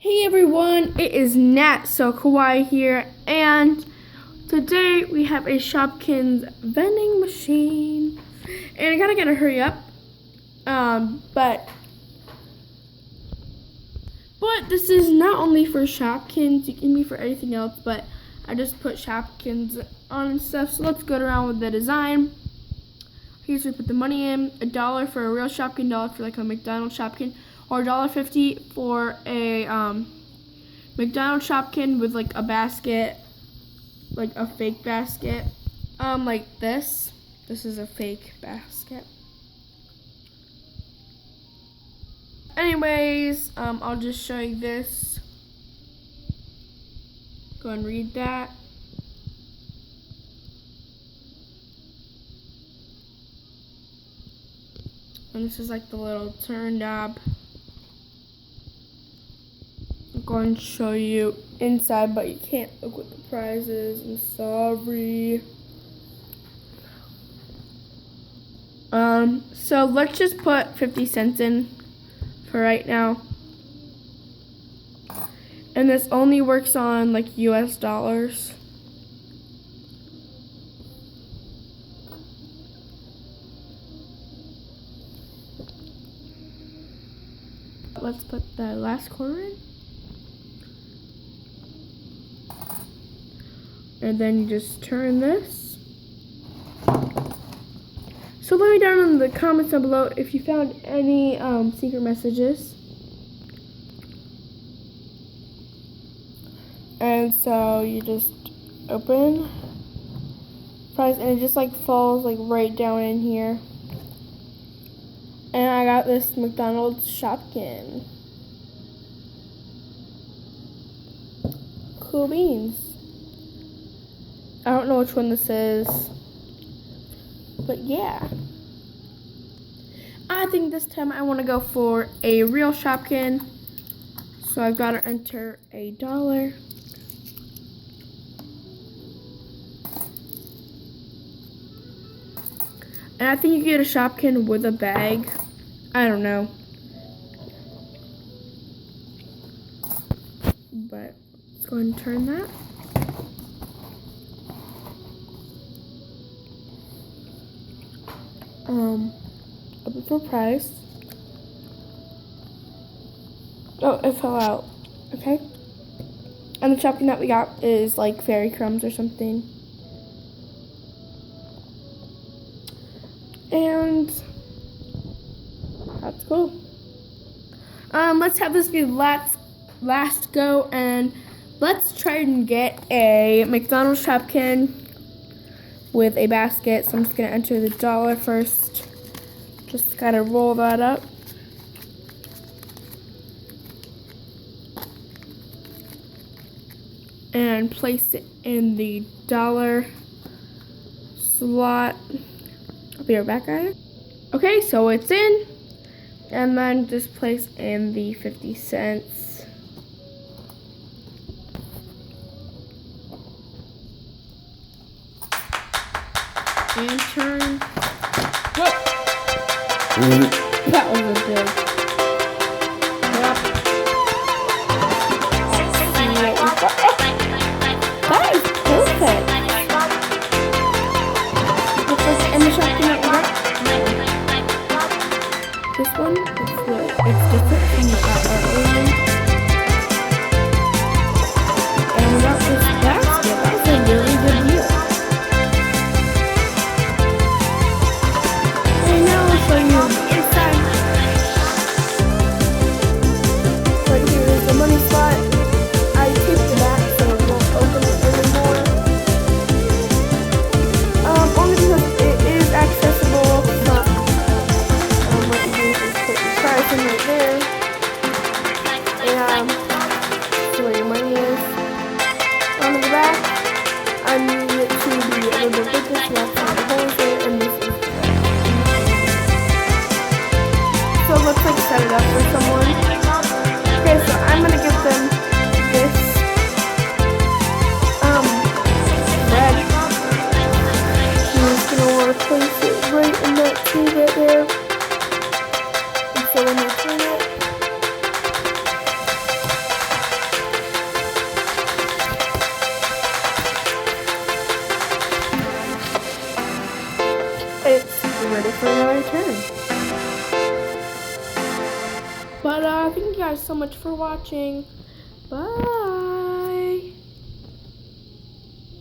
Hey everyone, it is Nat So Kawaii here, and today we have a Shopkins vending machine, and I gotta hurry up. But this is not only for Shopkins; it can be for anything else. But I just put Shopkins on and stuff. So let's go around with the design. Here's where we put the money in: $1 for a real Shopkin, $1 for like a McDonald's Shopkin, or $1.50 for a McDonald's Shopkin with like a basket, like a fake basket, like this. This is a fake basket. Anyways, I'll just show you this. Go and read that. And this is like the little turn knob. I'm going to show you inside, but you can't look what the price is. I'm sorry. So let's just put 50 cents in for right now. And this only works on like US dollars. Let's put the last quarter in. And then you just turn this. So let me down in the comments down below if you found any secret messages. And so you just open price, and it just like falls like right down in here. And I got this McDonald's Shopkin. Cool beans. I don't know which one this is, but yeah. I think this time I want to go for a real Shopkin. So I've got to enter $1. And I think you get a Shopkin with a bag. I don't know. But let's go ahead and turn that. Open for price. Oh, it fell out. Okay. And the Shopkin that we got is like fairy crumbs or something. And that's cool. Let's have this be last go, and let's try and get a McDonald's Shopkin with a basket. So I'm just gonna enter the $1 first. Just gotta roll that up. And place it in the $1 slot. I'll be right back, guys. Okay, so it's in. And then just place in the 50 cents. And turn. Whoa! That was a big. Yep. That is perfect. And the Shopkin that we got. This one, it's different from the other one. And we got this basket. That's a really good deal. And now I'll show you the inside. ready for another turn. But thank you guys so much for watching. Bye.